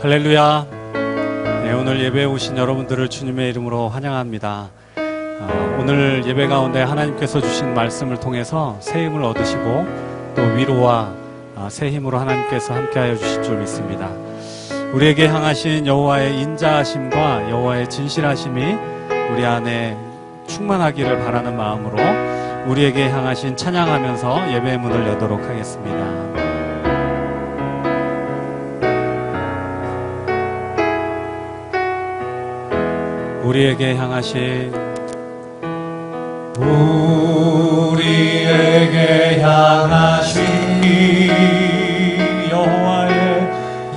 할렐루야. 네, 오늘 예배에 오신 여러분들을 주님의 이름으로 환영합니다. 오늘 예배 가운데 하나님께서 주신 말씀을 통해서 새 힘을 얻으시고 또 위로와 새 힘으로 하나님께서 함께하여 주실 줄 믿습니다. 우리에게 향하신 여호와의 인자하심과 여호와의 진실하심이 우리 안에 충만하기를 바라는 마음으로 우리에게 향하신 찬양하면서 예배의 문을 여도록 하겠습니다. 우리에게 향하신 우리에게 향하신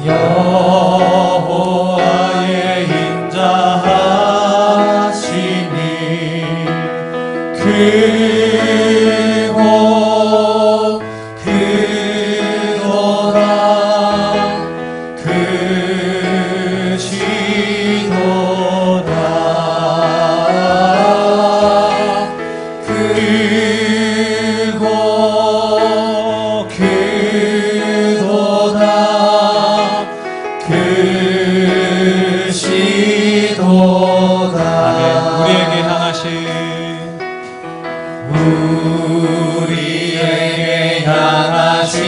여호와의 인자하심이 크고 크도다 크시도다 크고 크도다 크시도다. 우리에게 향하신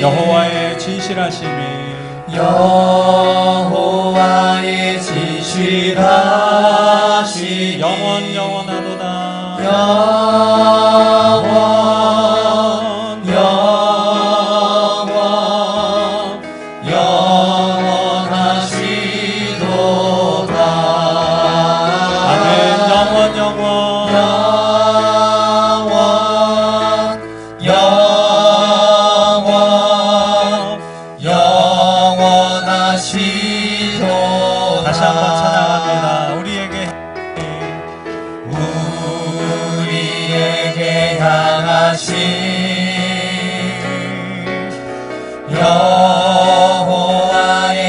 여호와의 진실하심이 여호와의 진실하심이 영원하도다. 영원하시도다. 아멘. 영원하시도다. 다시 한번 찬양합니다. 우리에게 향하신 여호와의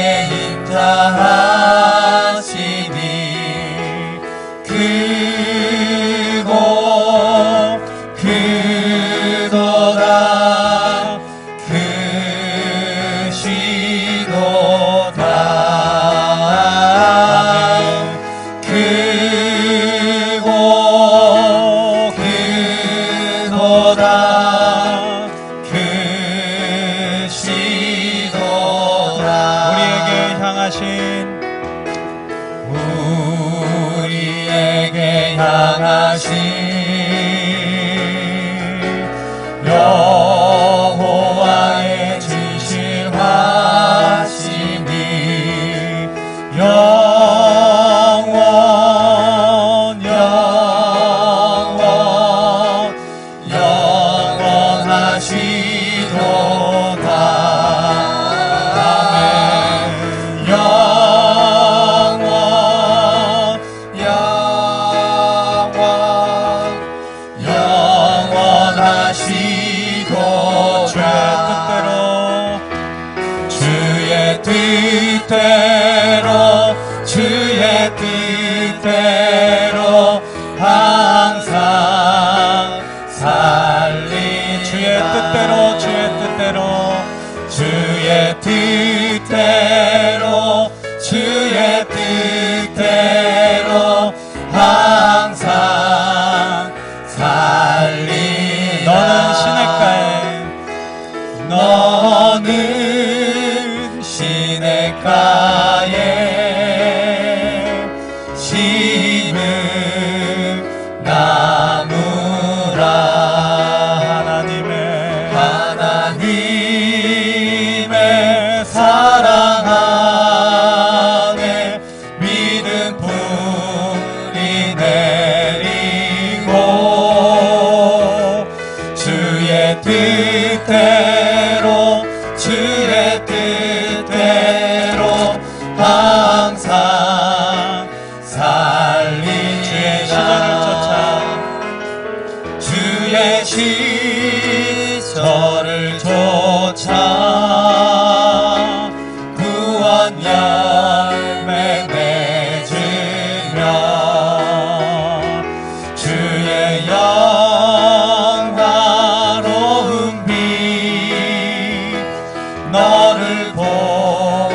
인자하심이 크고 크도다 크시도다. 크고 크도다 크시도다. 우리에게 향하신 여호와의 진실하심이 영원하시도다. 영원하시고 주의 뜻대로 항상 살리 주의 뜻대로 항상 살리. 너는 시냇가에 심은 나무라. 하나님의 사랑 안에 믿음 뿌리 내리고 주의 뜻대로 항상 살리. 주의 시절을 쫓아 구원 열매 맺으며 주의 영화로운 빛 너를 보고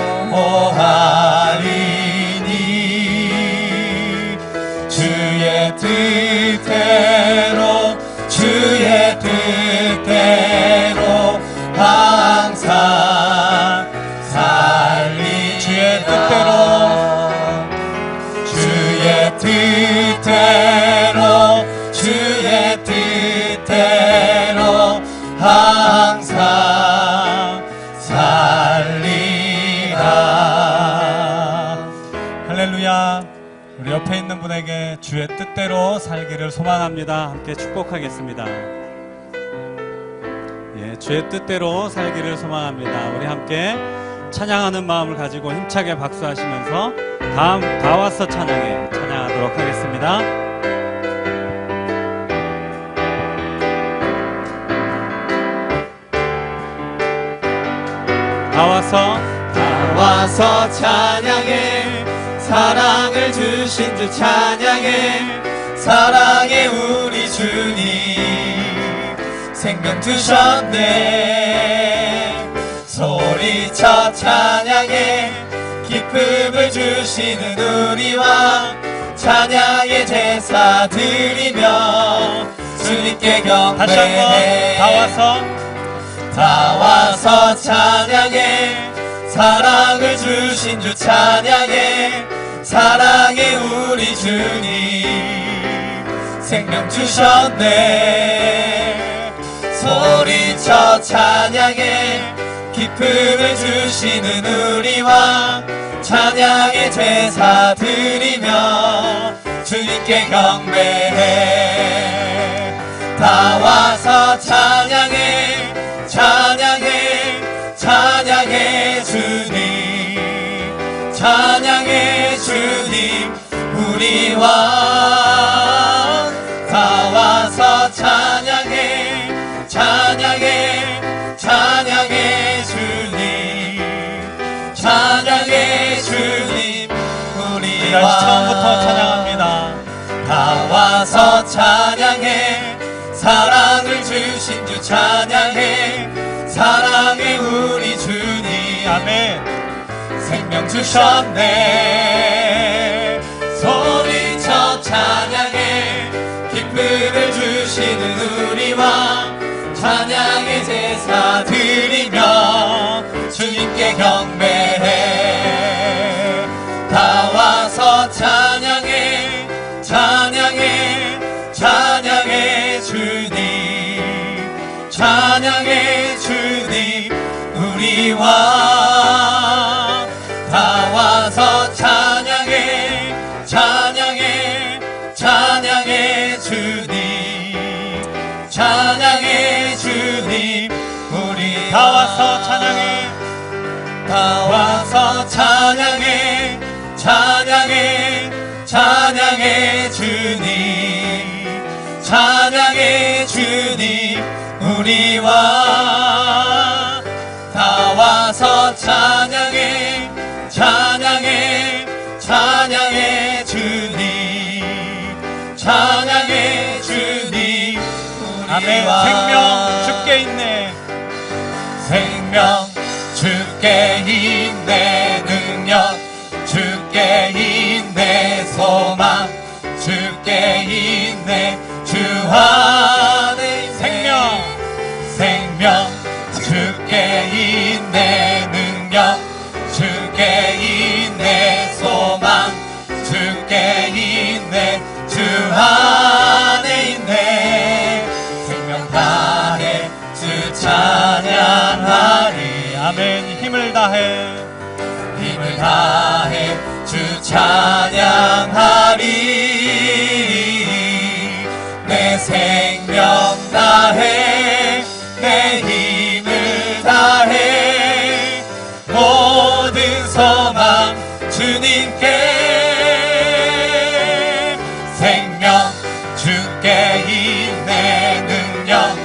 옆에 있는 분에게 주의 뜻대로 살기를 소망합니다. 함께 축복하겠습니다. 예, 주의 뜻대로 살기를 소망합니다. 우리 함께 찬양하는 마음을 가지고 힘차게 박수하시면서 다음 다 왔어 찬양에 찬양하도록 하겠습니다. 다 와서 찬양해 사랑을 주신 주 찬양해 사랑해 우리 주님 생명 주셨네 소리쳐 찬양해 기쁨을 주시는 우리 왕 찬양의 제사 드리며 주님께 경배해 다 와서 찬양해 사랑을 주신 주 찬양해 사랑해 우리 주님 생명 주셨네 소리쳐 찬양해 기쁨을 주시는 우리 왕 찬양의 제사 드리며 주님께 경배해 다 와서 찬양해 찬양해 찬양해 주님 찬양해 주님 우리 왕 다 와서 찬양해 찬양해 찬양해 주님 찬양해 주님 우리 왕 처음부터 찬양합니다. 다 와서 찬양해 사랑을 주신 주 찬양해 사랑해 우리 주님 아멘. 생명 주셨네 소리쳐 찬양해 기쁨을 주시는 우리 왕 찬양의 제사 드리며 주님께 경배해 다 와서 찬양해 찬양해 찬양해 주님 찬양해 주님 우리 왕 다 와서 찬양해 찬양해 찬양해 주님 찬양해 주님 우리 다 와서 찬양해 다 와서 찬양해 찬양해 찬양해 주님 찬양해 주님 우리 왕 다 와서 찬양해 찬양해 찬양해 주님 찬양해 주님 우리 아멘. 왕 생명 주께 있네 생명 주께 있네 능력 주께 있네 소망 주께 있네 주 안에 있네 생명 주께 있네 능력 주께 있네 소망 주께 있네 주 안에 있네 생명 다해 주 찬양하리 아멘. 힘을 다해 주 찬양하리 내 생명 다해 내 힘을 다해 모든 소망 주님께 생명 주께 있네 능력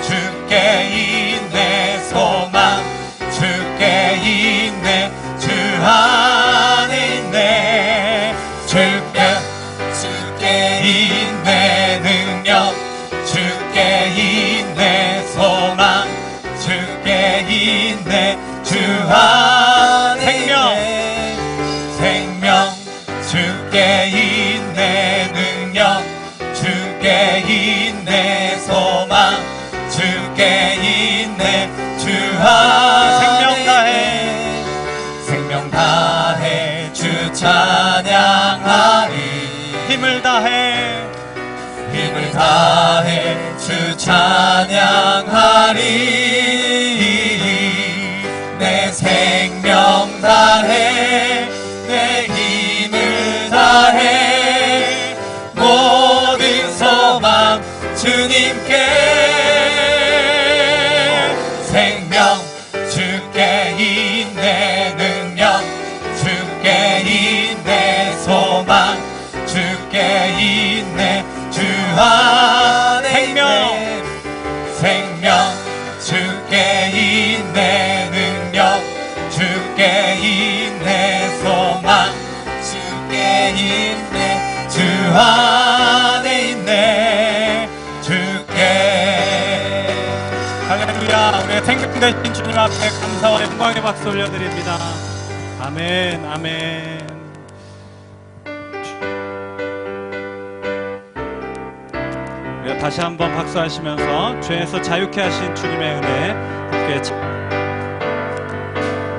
주께 있네 소망 주께 있네 주 안에 있네 주께 있네 능력 주께 있네 소망 주께 있네 주 안에 있네 생명 주께 있네 능력 주께 있네 소망 주께 있네 주 안에 생명 다해 주 찬양하리 힘을 다해 주 찬양하리 내 생명 다해 내 힘을 다해 주님께 생명 주께 있네 능력 주께 있네 소망 주께 있네 주 안에 있네 생명 주께 있네 능력 주께 있네 소망 주께 있네 주 안에 있네 주께 할렐루야. 우리의 생명 되신 주님 앞에 감사와 영광의 박수 올려드립니다. 아멘 아멘. 우리가 다시 한번 박수하시면서 죄에서 자유케 하신 주님의 은혜 함께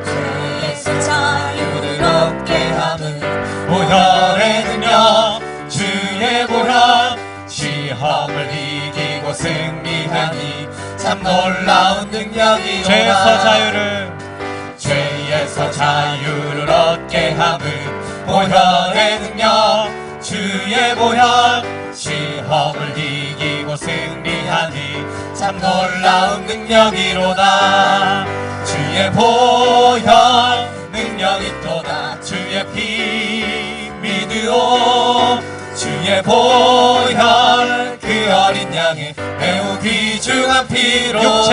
죄에서 자유를 얻게 하는 보혈의 능력 주의 보혈 시험을 이기고 승리하니 참 놀라운 능력이로다 죄에서 자유를 얻게 하는 보혈의 능력 주의 보혈 시험을 이기고 승리하니 참 놀라운 능력이로다 주의 보혈 능력이 또다 주의 피 믿으오 주의 보혈 그 어린 양의 매우 귀중한 피로다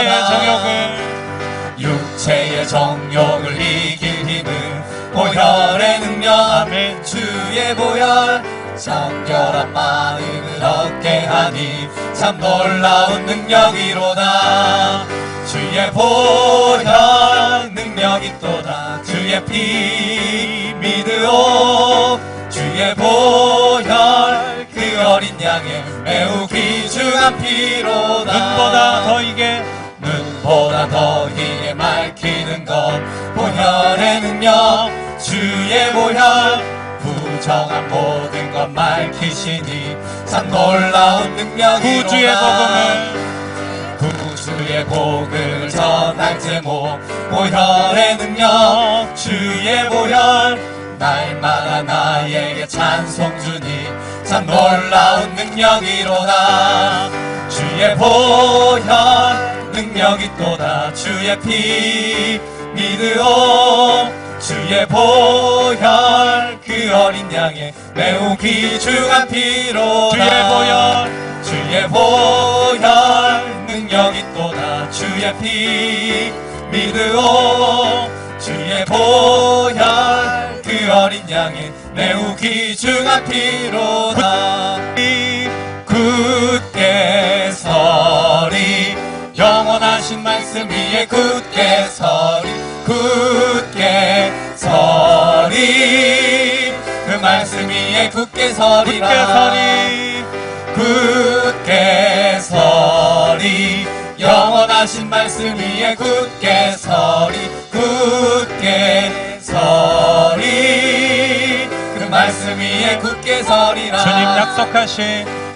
육체의 정욕을 이길 힘은 보혈의 능력 아멘. 주의 보혈 정결한 마음을 얻게 하니 참 놀라운 능력이로다 주의 보혈 능력이 또다 주의 피 믿으오 주의 보혈 그 어린 양의 매우 귀중한 피로다 눈보다 더 이게 맑히는 것 보혈의 능력 주의 보혈 부정한 모든 것 맑히시니 참 놀라운 능력이로다 구주의 복음을 전할 제목 보혈의 능력 주의 보혈 날마다 나에게 찬송 주니 참 놀라운 능력이로다 주의 보혈 능력이 또다 주의 피 믿으오 주의 보혈 그 어린 양의 매우 귀중한 피로다 주의 보혈 능력이 또다 주의 피 믿으오 주의 보혈 그 어린 양의 매우 귀중한 피로다 굳게 서리 영원하신 말씀 위에 굳게 서리 굳게 서리 그 말씀 위에 굳게 서리라 굳게 서리 영원하신 말씀 위에 굳게 서리 굳게 서리 그 말씀 위에 굳게 서리라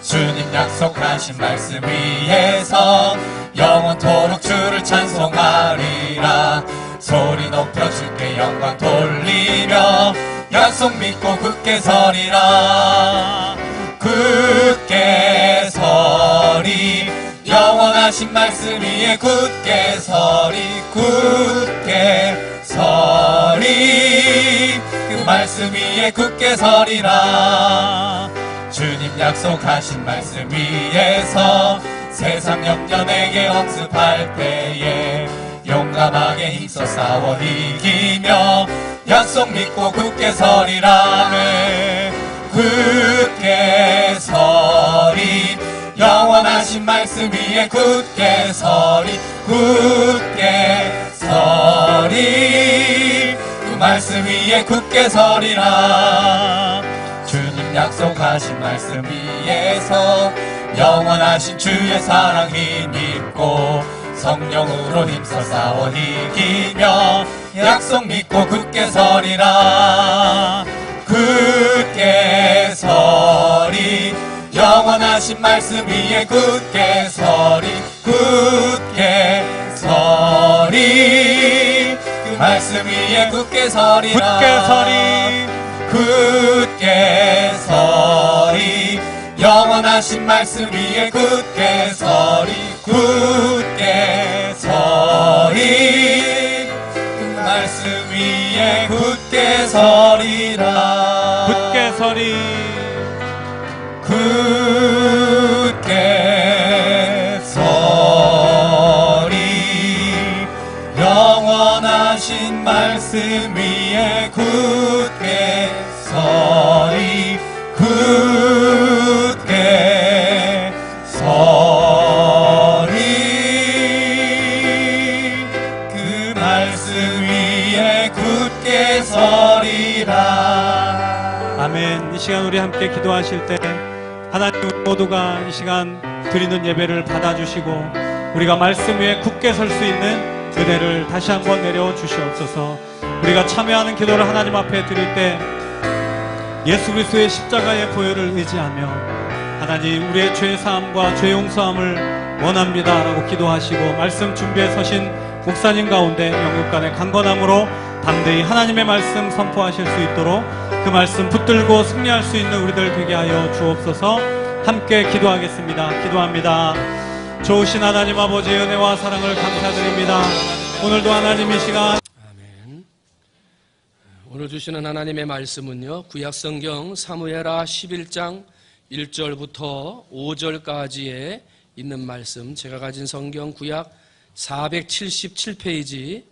주님 약속하신 말씀 위에서 영원토록 주를 찬송하리라 소리 높여 주께 영광 돌리며 약속 믿고 굳게 서리라 굳게 서리 영원하신 말씀 위에 굳게 서리 굳게 서리 그 말씀 위에 굳게 서리라 주님 약속하신 말씀 위에서 세상 염려내게 억습할 때에 용감하게 힘써 싸워 이기며 약속 믿고 굳게 서리라 굳게 서리 영원하신 말씀 위에 굳게 서리 굳게 서리 그 말씀 위에 굳게 서리라 주님 약속하신 말씀 위에서 영원하신 주의 사랑 힘입고 성령으로 힘써 싸워 이기며 약속 믿고 굳게 서리라 굳게 서리 영원하신 말씀 위에 굳게 서리 굳게 서리 그 말씀 위에 굳게 서리라 굳게 서리 영원하신 말씀 위에 굳게 서리 굳게 서리 그 말씀 위에 굳게 서리라 굳게 서리 굳게 서리 영원하신 말씀 위에 굳게 서리 굳게 서리 그 말씀 위에 굳게 서리라 아멘. 이 시간 우리 함께 기도하실 때 하나님 모두가 이 시간 드리는 예배를 받아주시고 우리가 말씀 위에 굳게 설 수 있는 은혜를 다시 한번 내려 주시옵소서. 우리가 참여하는 기도를 하나님 앞에 드릴 때 예수 그리스도의 십자가의 보혈을 의지하며 하나님 우리의 죄 사함과 죄 용서함을 원합니다 라고 기도하시고 말씀 준비에 서신 목사님 가운데 영육간의 강건함으로 담대히 하나님의 말씀 선포하실 수 있도록 그 말씀 붙들고 승리할 수 있는 우리들 되게 하여 주옵소서. 함께 기도하겠습니다. 기도합니다. 좋으신 하나님 아버지의 은혜와 사랑을 감사드립니다. 오늘도 하나님 이 시간 아멘. 오늘 주시는 하나님의 말씀은요, 구약성경 사무엘하 11장 1절부터 5절까지에 있는 말씀, 제가 가진 성경 구약 477페이지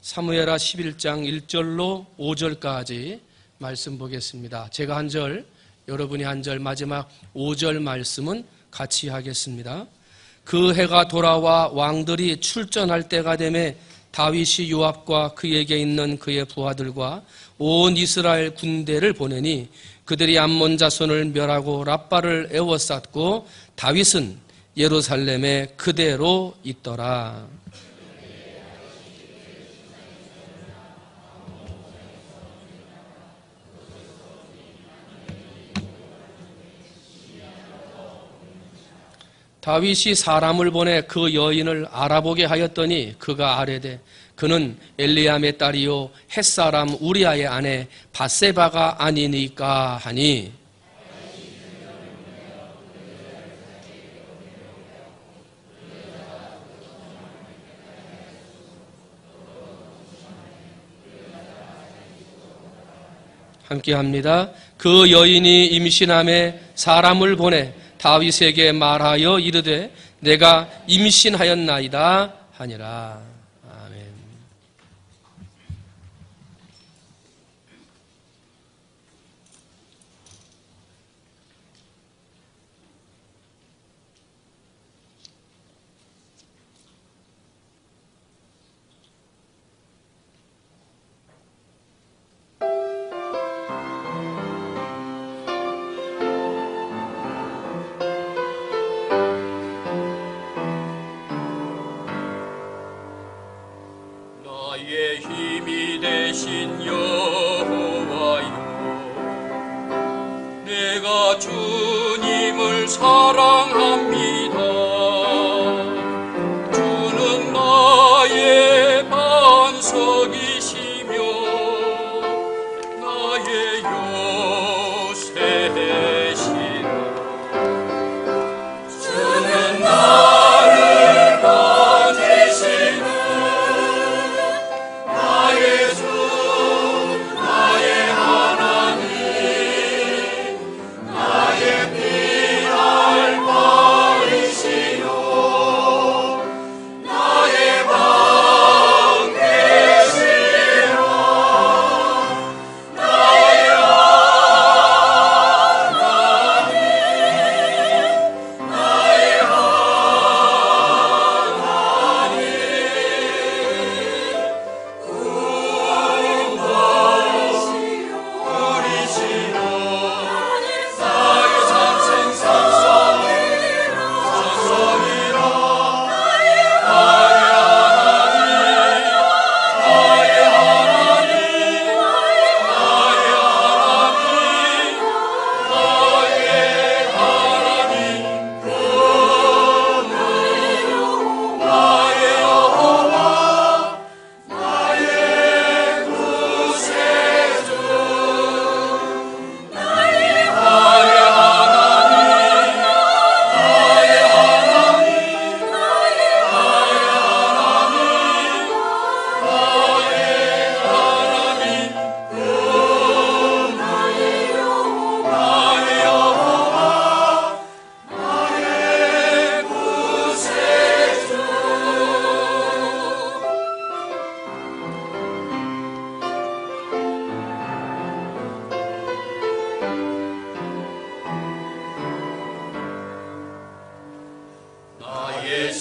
사무엘하 11장 1절로 5절까지 말씀 보겠습니다. 제가 한 절, 여러분이 한 절, 마지막 5절 말씀은 같이 하겠습니다. 그 해가 돌아와 왕들이 출전할 때가 되매 다윗이 요압과 그에게 있는 그의 부하들과 온 이스라엘 군대를 보내니 그들이 암몬 자손을 멸하고 랍바를 에워쌌고 다윗은 예루살렘에 그대로 있더라. 다윗이 사람을 보내 그 여인을 알아보게 하였더니 그가 아뢰되 그는 엘리암의 딸이요 햇사람 우리아의 아내 밧세바가 아니니까 하니 함께합니다. 그 여인이 임신함에 사람을 보내 다윗에게 말하여 이르되 내가 임신하였나이다 하니라. 아멘.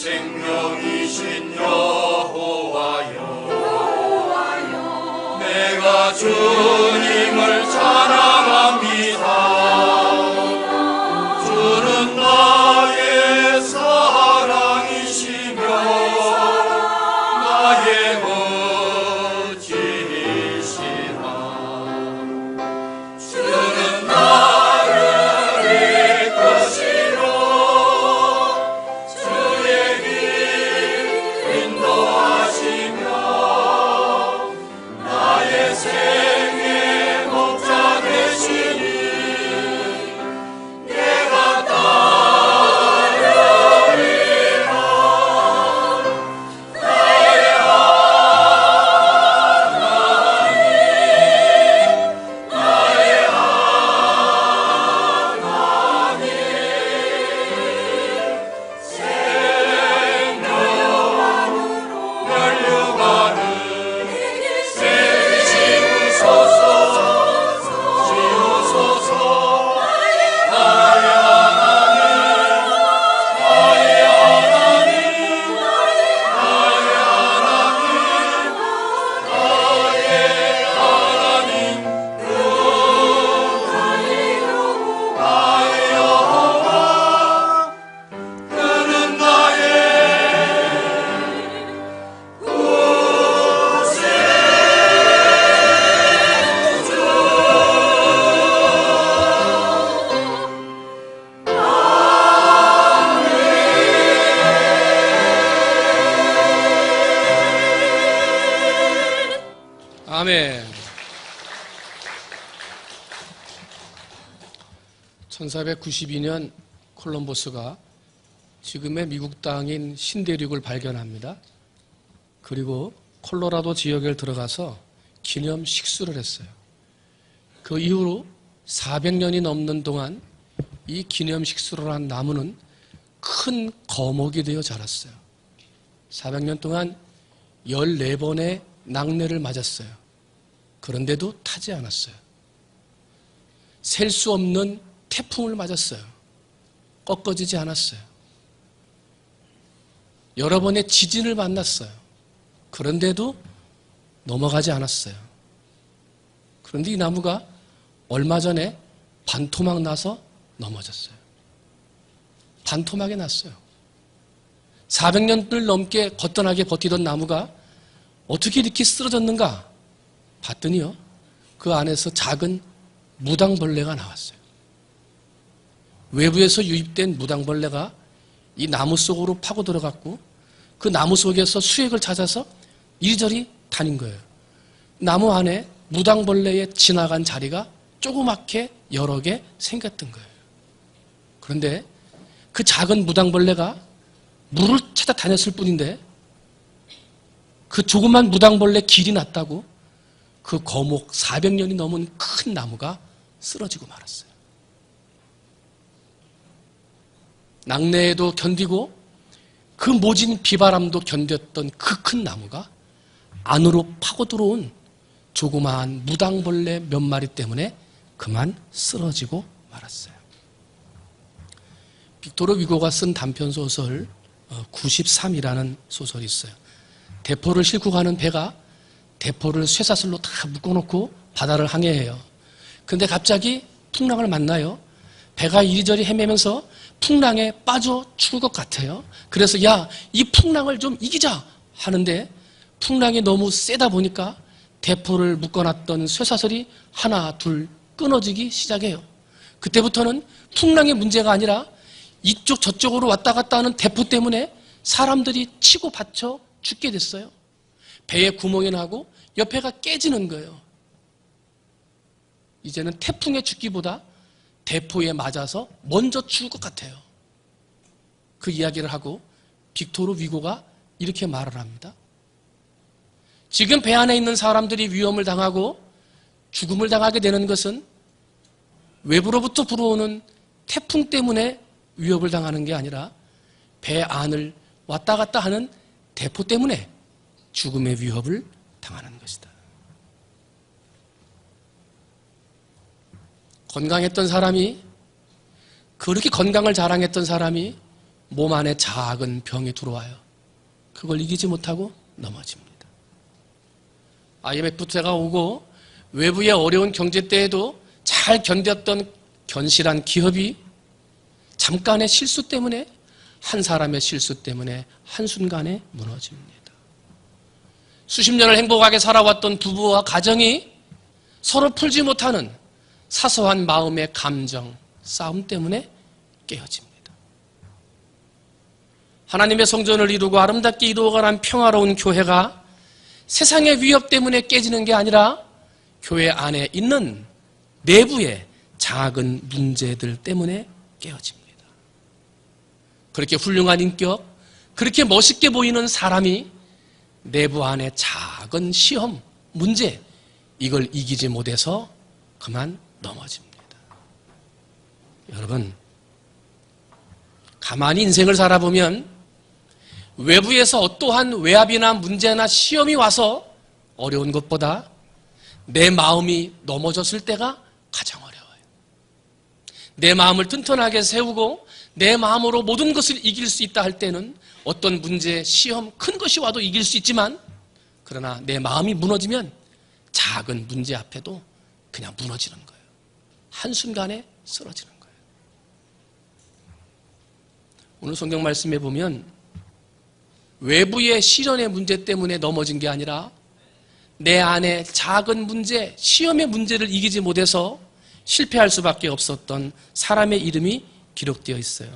생명이신 여호와여 내가 주님을 찬양합니다. 주는 나의 사랑이시며 나의 어찌시라. 주는 나를 이끄시며 주의 길 인도하시며 나의 생의 목자 되시니 내가 따르리라. 나의 하나님 나의 하나님 생명으로 면류관을 지우소서 지우소서. 나의 하나님 나의 하나님 나의 하나님 나의 하나님 나의 여호와 그는 나의 아멘. 1492년 콜럼버스가 지금의 미국 땅인 신대륙을 발견합니다. 그리고 콜로라도 지역에 들어가서 기념 식수를 했어요. 그 이후로 400년이 넘는 동안 이 기념 식수를 한 나무는 큰 거목이 되어 자랐어요. 400년 동안 14번의 낙뢰를 맞았어요. 그런데도 타지 않았어요. 셀 수 없는 태풍을 맞았어요. 꺾어지지 않았어요. 여러 번의 지진을 만났어요. 그런데도 넘어가지 않았어요. 그런데 이 나무가 얼마 전에 반토막 나서 넘어졌어요. 반토막이 났어요. 400년을 넘게 거뜬하게 버티던 나무가 어떻게 이렇게 쓰러졌는가 봤더니요, 그 안에서 작은 무당벌레가 나왔어요. 외부에서 유입된 무당벌레가 이 나무 속으로 파고 들어갔고 그 나무 속에서 수액을 찾아서 이리저리 다닌 거예요. 나무 안에 무당벌레에 지나간 자리가 조그맣게 여러 개 생겼던 거예요. 그런데 그 작은 무당벌레가 물을 찾아다녔을 뿐인데 그 조그만 무당벌레 길이 났다고 그 거목 400년이 넘은 큰 나무가 쓰러지고 말았어요. 낙뢰에도 견디고 그 모진 비바람도 견뎠던 그 큰 나무가 안으로 파고 들어온 조그마한 무당벌레 몇 마리 때문에 그만 쓰러지고 말았어요. 빅토르 위고가 쓴 단편소설 93이라는 소설이 있어요. 대포를 싣고 가는 배가 대포를 쇠사슬로 다 묶어놓고 바다를 항해해요. 근데 갑자기 풍랑을 만나요. 배가 이리저리 헤매면서 풍랑에 빠져 죽을 것 같아요. 그래서 야, 이 풍랑을 좀 이기자 하는데 풍랑이 너무 세다 보니까 대포를 묶어놨던 쇠사슬이 하나 둘 끊어지기 시작해요. 그때부터는 풍랑의 문제가 아니라 이쪽 저쪽으로 왔다 갔다 하는 대포 때문에 사람들이 치고 받쳐 죽게 됐어요. 배에 구멍이 나고 옆에가 깨지는 거예요. 이제는 태풍에 죽기보다 대포에 맞아서 먼저 죽을 것 같아요. 그 이야기를 하고 빅토르 위고가 이렇게 말을 합니다. 지금 배 안에 있는 사람들이 위험을 당하고 죽음을 당하게 되는 것은 외부로부터 불어오는 태풍 때문에 위협을 당하는 게 아니라 배 안을 왔다 갔다 하는 대포 때문에 죽음의 위협을 당하는 것이다. 건강했던 사람이, 그렇게 건강을 자랑했던 사람이 몸 안에 작은 병이 들어와요. 그걸 이기지 못하고 넘어집니다. IMF 때가 오고 외부의 어려운 경제 때에도 잘 견뎠던 견실한 기업이 잠깐의 실수 때문에, 한 사람의 실수 때문에 한순간에 무너집니다. 수십 년을 행복하게 살아왔던 부부와 가정이 서로 풀지 못하는 사소한 마음의 감정, 싸움 때문에 깨어집니다. 하나님의 성전을 이루고 아름답게 이루어가는 평화로운 교회가 세상의 위협 때문에 깨지는 게 아니라 교회 안에 있는 내부의 작은 문제들 때문에 깨어집니다. 그렇게 훌륭한 인격, 그렇게 멋있게 보이는 사람이 내부 안에 작은 시험, 문제, 이걸 이기지 못해서 그만 넘어집니다. 여러분, 가만히 인생을 살아보면 외부에서 어떠한 외압이나 문제나 시험이 와서 어려운 것보다 내 마음이 넘어졌을 때가 가장 어려워요. 내 마음을 튼튼하게 세우고 내 마음으로 모든 것을 이길 수 있다 할 때는 어떤 문제, 시험, 큰 것이 와도 이길 수 있지만, 그러나 내 마음이 무너지면 작은 문제 앞에도 그냥 무너지는 거예요. 한순간에 쓰러지는 거예요. 오늘 성경 말씀에 보면 외부의 시련의 문제 때문에 넘어진 게 아니라 내 안에 작은 문제, 시험의 문제를 이기지 못해서 실패할 수밖에 없었던 사람의 이름이 기록되어 있어요.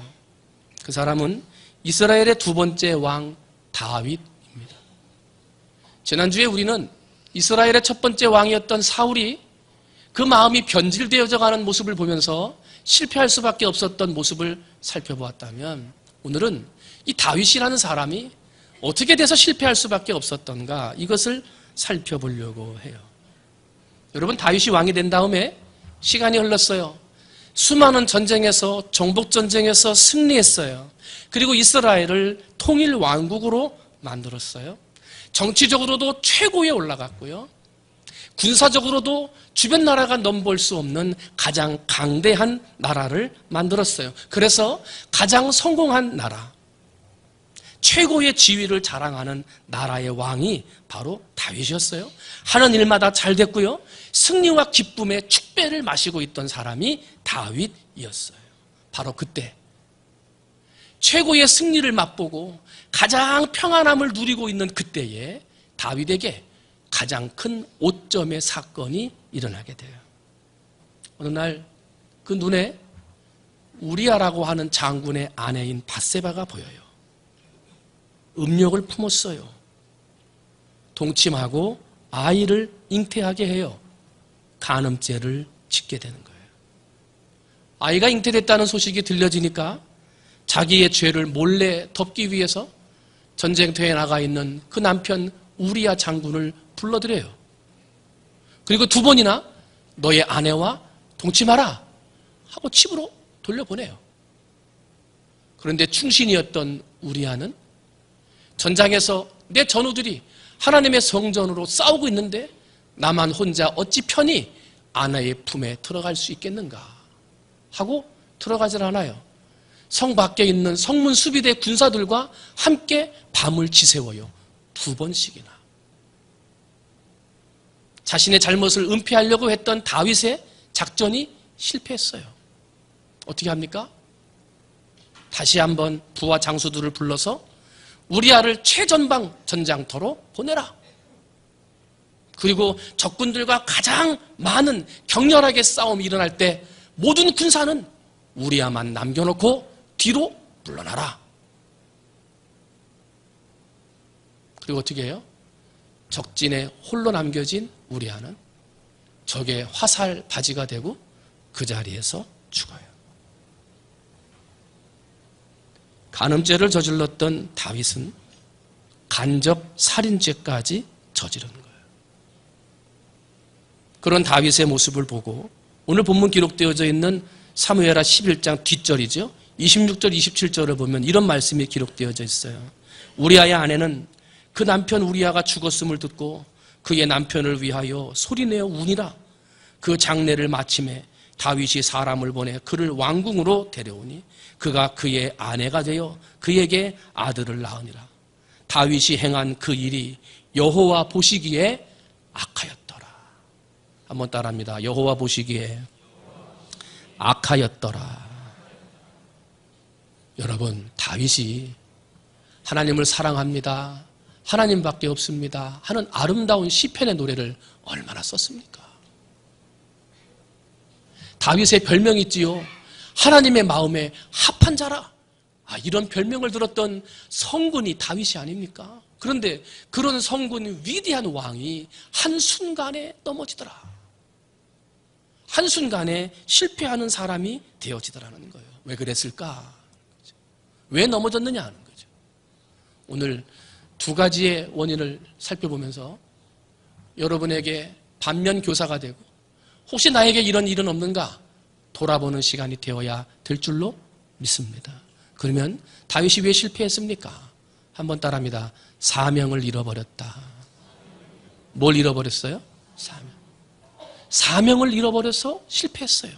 그 사람은 이스라엘의 두 번째 왕 다윗입니다. 지난주에 우리는 이스라엘의 첫 번째 왕이었던 사울이 그 마음이 변질되어져 가는 모습을 보면서 실패할 수밖에 없었던 모습을 살펴보았다면, 오늘은 이 다윗이라는 사람이 어떻게 돼서 실패할 수밖에 없었던가, 이것을 살펴보려고 해요. 여러분, 다윗이 왕이 된 다음에 시간이 흘렀어요. 수많은 전쟁에서, 정복전쟁에서 승리했어요. 그리고 이스라엘을 통일 왕국으로 만들었어요. 정치적으로도 최고에 올라갔고요. 군사적으로도 주변 나라가 넘볼 수 없는 가장 강대한 나라를 만들었어요. 그래서 가장 성공한 나라, 최고의 지위를 자랑하는 나라의 왕이 바로 다윗이었어요. 하는 일마다 잘 됐고요. 승리와 기쁨의 축배를 마시고 있던 사람이 다윗이었어요. 바로 그때 최고의 승리를 맛보고 가장 평안함을 누리고 있는 그때에 다윗에게 가장 큰 오점의 사건이 일어나게 돼요. 어느 날 그 눈에 우리아라고 하는 장군의 아내인 밧세바가 보여요. 음욕을 품었어요. 동침하고 아이를 잉태하게 해요. 간음죄를 짓게 되는 거예요. 아이가 잉태됐다는 소식이 들려지니까 자기의 죄를 몰래 덮기 위해서 전쟁터에 나가 있는 그 남편 우리아 장군을 불러들여요. 그리고 두 번이나 너의 아내와 동침하라 하고 집으로 돌려보내요. 그런데 충신이었던 우리아는 전장에서 내 전우들이 하나님의 성전으로 싸우고 있는데 나만 혼자 어찌 편히 아내의 품에 들어갈 수 있겠는가 하고 들어가질 않아요. 성 밖에 있는 성문 수비대 군사들과 함께 밤을 지새워요. 2번씩이나. 자신의 잘못을 은폐하려고 했던 다윗의 작전이 실패했어요. 어떻게 합니까? 다시 한번 부하 장수들을 불러서 우리아를 최전방 전장터로 보내라. 그리고 적군들과 가장 많은 격렬하게 싸움이 일어날 때 모든 군사는 우리아만 남겨놓고 뒤로 물러나라. 그리고 어떻게 해요? 적진에 홀로 남겨진 우리아는 적의 화살 바지가 되고 그 자리에서 죽어요. 간음죄를 저질렀던 다윗은 간접 살인죄까지 저지르는 거예요. 그런 다윗의 모습을 보고 오늘 본문 기록되어져 있는 사무엘하 11장 뒷절이죠. 26절, 27절을 보면 이런 말씀이 기록되어져 있어요. 우리아의 아내는 그 남편 우리아가 죽었음을 듣고 그의 남편을 위하여 소리내어 우니라. 그 장례를 마침에 다윗이 사람을 보내 그를 왕궁으로 데려오니 그가 그의 아내가 되어 그에게 아들을 낳으니라. 다윗이 행한 그 일이 여호와 보시기에 악하였더라. 한번 따라합니다. 여호와 보시기에 악하였더라. 여러분, 다윗이 하나님을 사랑합니다, 하나님밖에 없습니다 하는 아름다운 시편의 노래를 얼마나 썼습니까? 다윗의 별명이 있지요. 하나님의 마음에 합한 자라. 이런 별명을 들었던 성군이 다윗이 아닙니까? 그런데 그런 성군, 위대한 왕이 한순간에 넘어지더라. 한순간에 실패하는 사람이 되어지더라는 거예요. 왜 그랬을까? 왜 넘어졌느냐 하는 거죠. 오늘 두 가지의 원인을 살펴보면서 여러분에게 반면 교사가 되고 혹시 나에게 이런 일은 없는가 돌아보는 시간이 되어야 될 줄로 믿습니다. 그러면 다윗이 왜 실패했습니까? 한번 따라합니다. 사명을 잃어버렸다. 뭘 잃어버렸어요? 사명을 잃어버려서 실패했어요.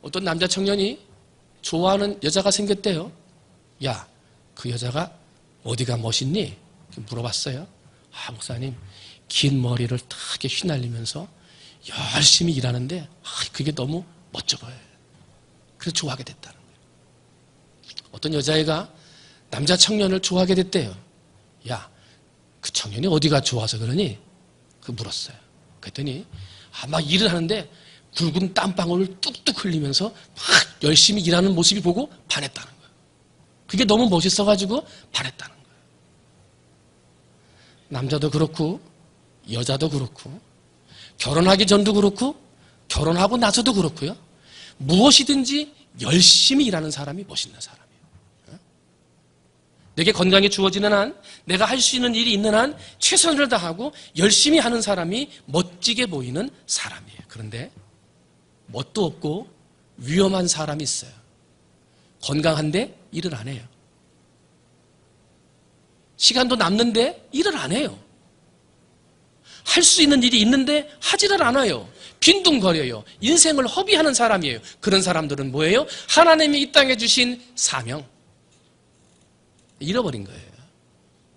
어떤 남자 청년이 좋아하는 여자가 생겼대요. 야, 그 여자가 어디가 멋있니? 물어봤어요. 목사님, 긴 머리를 크게 휘날리면서 열심히 일하는데 그게 너무 멋져 보여요. 그래서 좋아하게 됐다는 거예요. 어떤 여자애가 남자 청년을 좋아하게 됐대요. 야, 그 청년이 어디가 좋아서 그러니? 물었어요. 그랬더니 막 일을 하는데 굵은 땀방울을 뚝뚝 흘리면서 막 열심히 일하는 모습이 보고 반했다는 거예요. 그게 너무 멋있어가지고 반했다는 거예요. 남자도 그렇고 여자도 그렇고 결혼하기 전도 그렇고 결혼하고 나서도 그렇고요. 무엇이든지 열심히 일하는 사람이 멋있는 사람이에요. 내게 건강이 주어지는 한, 내가 할 수 있는 일이 있는 한 최선을 다하고 열심히 하는 사람이 멋지게 보이는 사람이에요. 그런데 멋도 없고 위험한 사람이 있어요. 건강한데 일을 안 해요. 시간도 남는데 일을 안 해요. 할 수 있는 일이 있는데 하지를 않아요. 빈둥거려요. 인생을 허비하는 사람이에요. 그런 사람들은 뭐예요? 하나님이 이 땅에 주신 사명 잃어버린 거예요.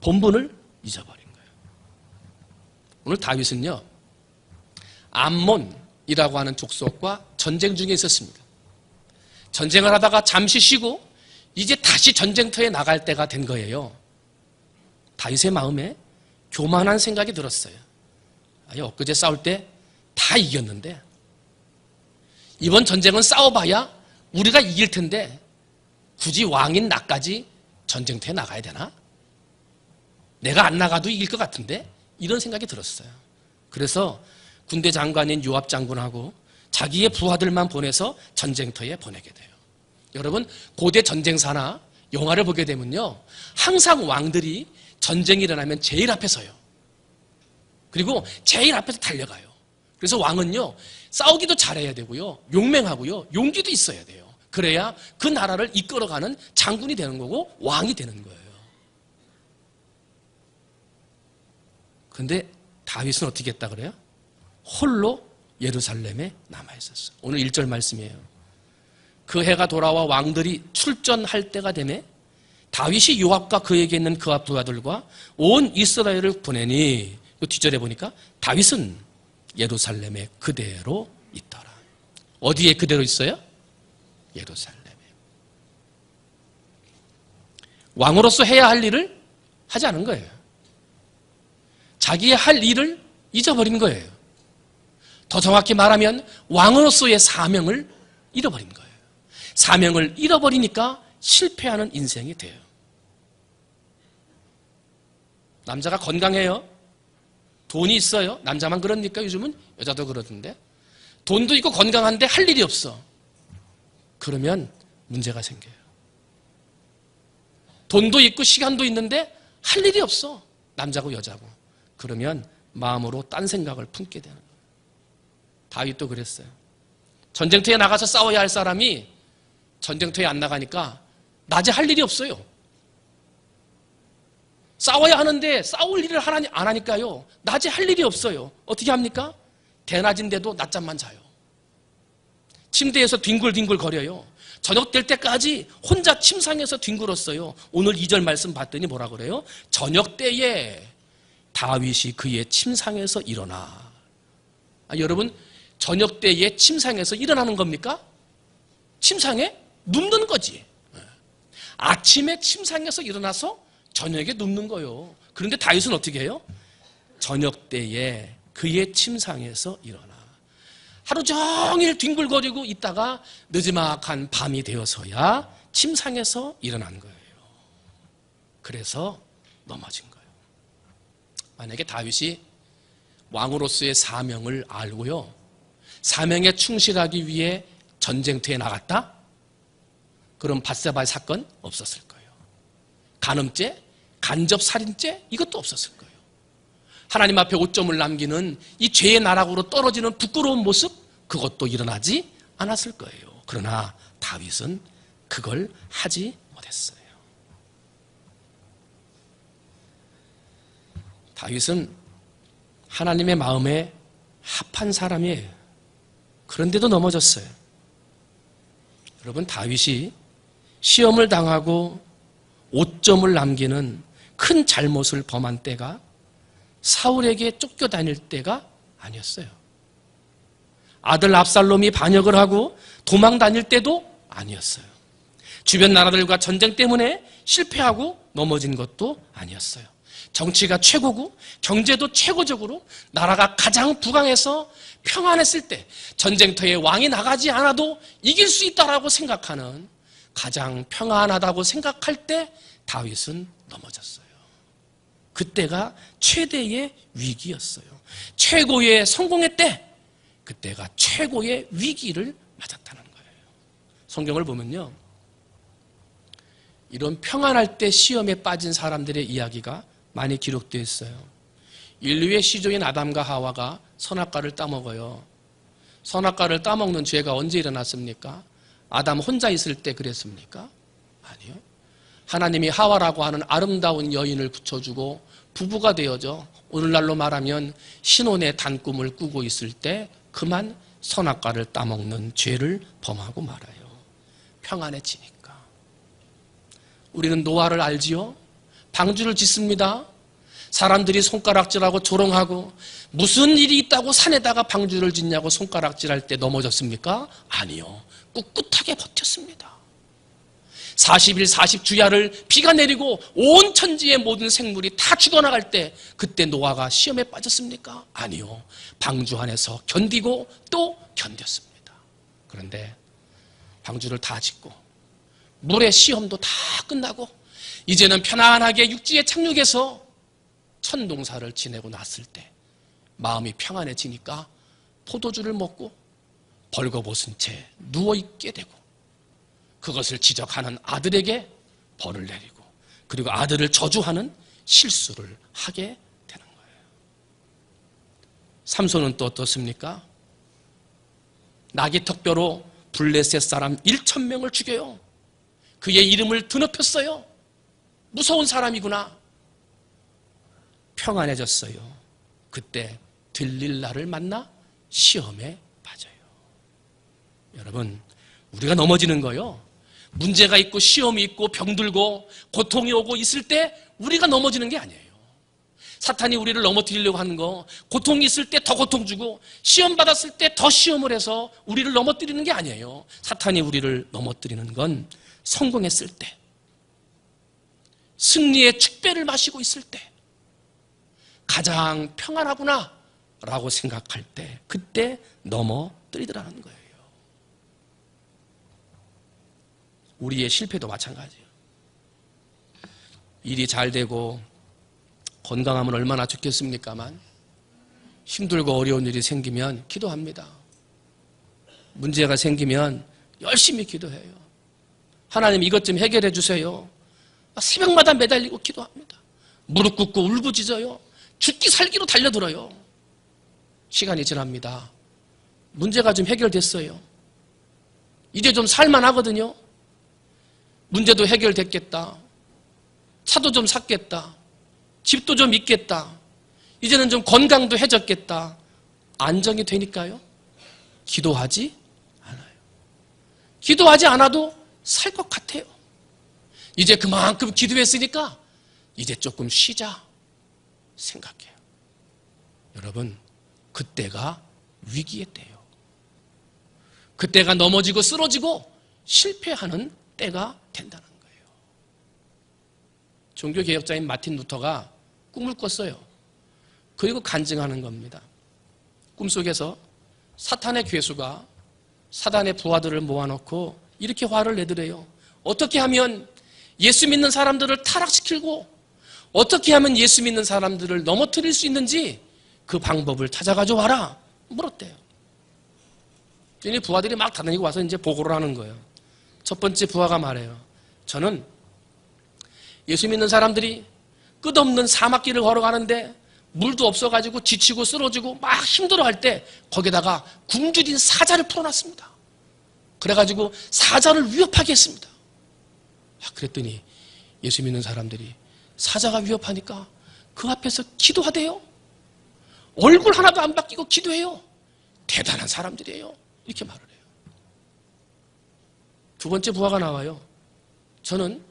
본분을 잊어버린 거예요. 오늘 다윗은요, 암몬이라고 하는 족속과 전쟁 중에 있었습니다. 전쟁을 하다가 잠시 쉬고 이제 다시 전쟁터에 나갈 때가 된 거예요. 다윗의 마음에 교만한 생각이 들었어요. 엊그제 싸울 때 다 이겼는데 이번 전쟁은 싸워봐야 우리가 이길 텐데 굳이 왕인 나까지 전쟁터에 나가야 되나? 내가 안 나가도 이길 것 같은데? 이런 생각이 들었어요. 그래서 군대 장관인 요압 장군하고 자기의 부하들만 보내서 전쟁터에 보내게 돼요. 여러분, 고대 전쟁사나 영화를 보게 되면요, 항상 왕들이 전쟁이 일어나면 제일 앞에 서요. 그리고 제일 앞에서 달려가요. 그래서 왕은요, 싸우기도 잘해야 되고요, 용맹하고요, 용기도 있어야 돼요. 그래야 그 나라를 이끌어가는 장군이 되는 거고 왕이 되는 거예요. 그런데 다윗은 어떻게 했다 그래요? 홀로 예루살렘에 남아있었어요. 오늘 1절 말씀이에요. 그 해가 돌아와 왕들이 출전할 때가 되매 다윗이 요압과 그에게 있는 그와 부하들과 온 이스라엘을 보내니, 그 뒷절에 보니까 다윗은 예루살렘에 그대로 있더라. 어디에 그대로 있어요? 예루살렘에. 왕으로서 해야 할 일을 하지 않은 거예요. 자기의 할 일을 잊어버린 거예요. 더 정확히 말하면 왕으로서의 사명을 잃어버린 거예요. 사명을 잃어버리니까 실패하는 인생이 돼요. 남자가 건강해요. 돈이 있어요. 남자만 그럽니까? 요즘은 여자도 그러던데. 돈도 있고 건강한데 할 일이 없어. 그러면 문제가 생겨요. 돈도 있고 시간도 있는데 할 일이 없어. 남자고 여자고. 그러면 마음으로 딴 생각을 품게 되는 거예요. 다윗도 그랬어요. 전쟁터에 나가서 싸워야 할 사람이 전쟁터에 안 나가니까 낮에 할 일이 없어요. 싸워야 하는데 싸울 일을 안 하니까요, 낮에 할 일이 없어요. 어떻게 합니까? 대낮인데도 낮잠만 자요. 침대에서 뒹굴뒹굴 거려요. 저녁 될 때까지 혼자 침상에서 뒹굴었어요. 오늘 2절 말씀 봤더니 뭐라 그래요? 저녁 때에 다윗이 그의 침상에서 일어나. 여러분, 저녁 때에 침상에서 일어나는 겁니까? 침상에 눕는 거지. 아침에 침상에서 일어나서 저녁에 눕는 거예요. 그런데 다윗은 어떻게 해요? 저녁 때에 그의 침상에서 일어나. 하루 종일 뒹굴거리고 있다가 늦지막한 밤이 되어서야 침상에서 일어난 거예요. 그래서 넘어진 거예요. 만약에 다윗이 왕으로서의 사명을 알고요, 사명에 충실하기 위해 전쟁터에 나갔다? 그럼 밧세바의 사건 없었을 거예요. 간음죄, 간접살인죄 이것도 없었을 거예요. 하나님 앞에 오점을 남기는 이 죄의 나락으로 떨어지는 부끄러운 모습 그것도 일어나지 않았을 거예요. 그러나 다윗은 그걸 하지 못했어요. 다윗은 하나님의 마음에 합한 사람이에요. 그런데도 넘어졌어요. 여러분, 다윗이 시험을 당하고 오점을 남기는 큰 잘못을 범한 때가 사울에게 쫓겨다닐 때가 아니었어요. 아들 압살롬이 반역을 하고 도망 다닐 때도 아니었어요. 주변 나라들과 전쟁 때문에 실패하고 넘어진 것도 아니었어요. 정치가 최고고 경제도 최고적으로 나라가 가장 부강해서 평안했을 때 전쟁터에 왕이 나가지 않아도 이길 수 있다라고 생각하는 가장 평안하다고 생각할 때 다윗은 넘어졌어요. 그때가 최대의 위기였어요. 최고의 성공의 때 그때가 최고의 위기를 맞았다는 거예요. 성경을 보면요, 이런 평안할 때 시험에 빠진 사람들의 이야기가 많이 기록되어 있어요. 인류의 시조인 아담과 하와가 선악과를 따먹어요. 선악과를 따먹는 죄가 언제 일어났습니까? 아담 혼자 있을 때 그랬습니까? 아니요. 하나님이 하와라고 하는 아름다운 여인을 붙여주고 부부가 되어져 오늘날로 말하면 신혼의 단꿈을 꾸고 있을 때 그만 선악과를 따먹는 죄를 범하고 말아요. 평안해지니까. 우리는 노아를 알지요? 방주를 짓습니다. 사람들이 손가락질하고 조롱하고 무슨 일이 있다고 산에다가 방주를 짓냐고 손가락질할 때 넘어졌습니까? 아니요. 꿋꿋하게 버텼습니다. 40일 40주야를 비가 내리고 온 천지의 모든 생물이 다 죽어나갈 때 그때 노아가 시험에 빠졌습니까? 아니요. 방주 안에서 견디고 또 견뎠습니다. 그런데 방주를 다 짓고 물의 시험도 다 끝나고 이제는 편안하게 육지에 착륙해서 천동사를 지내고 났을 때 마음이 평안해지니까 포도주를 먹고 벌거벗은 채 누워있게 되고 그것을 지적하는 아들에게 벌을 내리고 그리고 아들을 저주하는 실수를 하게 되는 거예요. 삼손은 또 어떻습니까? 나귀턱뼈로 블레셋 사람 1,000명을 죽여요. 그의 이름을 드높였어요. 무서운 사람이구나. 평안해졌어요. 그때 들릴라를 만나 시험에 빠져요. 여러분, 우리가 넘어지는 거요, 문제가 있고 시험이 있고 병들고 고통이 오고 있을 때 우리가 넘어지는 게 아니에요. 사탄이 우리를 넘어뜨리려고 하는 거, 고통이 있을 때 더 고통 주고 시험 받았을 때 더 시험을 해서 우리를 넘어뜨리는 게 아니에요. 사탄이 우리를 넘어뜨리는 건 성공했을 때, 승리의 축배를 마시고 있을 때, 가장 평안하구나 라고 생각할 때 그때 넘어뜨리더라는 거예요. 우리의 실패도 마찬가지예요. 일이 잘 되고 건강하면 얼마나 좋겠습니까만 힘들고 어려운 일이 생기면 기도합니다. 문제가 생기면 열심히 기도해요. 하나님 이것 좀 해결해 주세요. 새벽마다 매달리고 기도합니다. 무릎 꿇고 울부짖어요. 죽기 살기로 달려들어요. 시간이 지납니다. 문제가 좀 해결됐어요. 이제 좀 살만하거든요. 문제도 해결됐겠다. 차도 좀 샀겠다. 집도 좀 있겠다. 이제는 좀 건강도 해졌겠다. 안정이 되니까요, 기도하지 않아요. 기도하지 않아도 살 것 같아요. 이제 그만큼 기도했으니까 이제 조금 쉬자 생각해요. 여러분, 그때가 위기의 때예요. 그때가 넘어지고 쓰러지고 실패하는 때가 된다는 거예요. 종교개혁자인 마틴 루터가 꿈을 꿨어요. 그리고 간증하는 겁니다. 꿈속에서 사탄의 괴수가 사단의 부하들을 모아놓고 이렇게 화를 내더래요. 어떻게 하면 예수 믿는 사람들을 타락시키고 어떻게 하면 예수 믿는 사람들을 넘어뜨릴 수 있는지 그 방법을 찾아가지고 와라 물었대요. 그러니 부하들이 막 다니고 와서 이제 보고를 하는 거예요. 첫 번째 부하가 말해요. 저는 예수 믿는 사람들이 끝없는 사막길을 걸어가는데 물도 없어가지고 지치고 쓰러지고 막 힘들어할 때 거기다가 굶주린 사자를 풀어놨습니다. 그래가지고 사자를 위협하게 했습니다. 그랬더니 예수 믿는 사람들이 사자가 위협하니까 그 앞에서 기도하대요. 얼굴 하나도 안 바뀌고 기도해요. 대단한 사람들이에요. 이렇게 말을 해요. 두 번째 부하가 나와요. 저는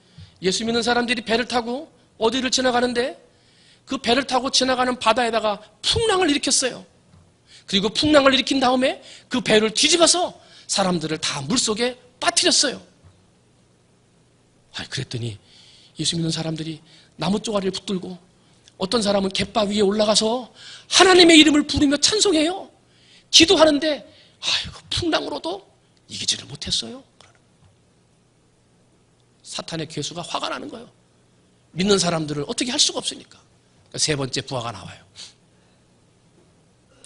예수 믿는 사람들이 배를 타고 어디를 지나가는데 그 배를 타고 지나가는 바다에다가 풍랑을 일으켰어요. 그리고 풍랑을 일으킨 다음에 그 배를 뒤집어서 사람들을 다 물속에 빠뜨렸어요. 그랬더니 예수 믿는 사람들이 나무 쪼가리를 붙들고 어떤 사람은 갯바 위에 올라가서 하나님의 이름을 부르며 찬송해요. 기도하는데 풍랑으로도 이기지를 못했어요. 사탄의 괴수가 화가 나는 거예요. 믿는 사람들을 어떻게 할 수가 없으니까. 세 번째 부하가 나와요.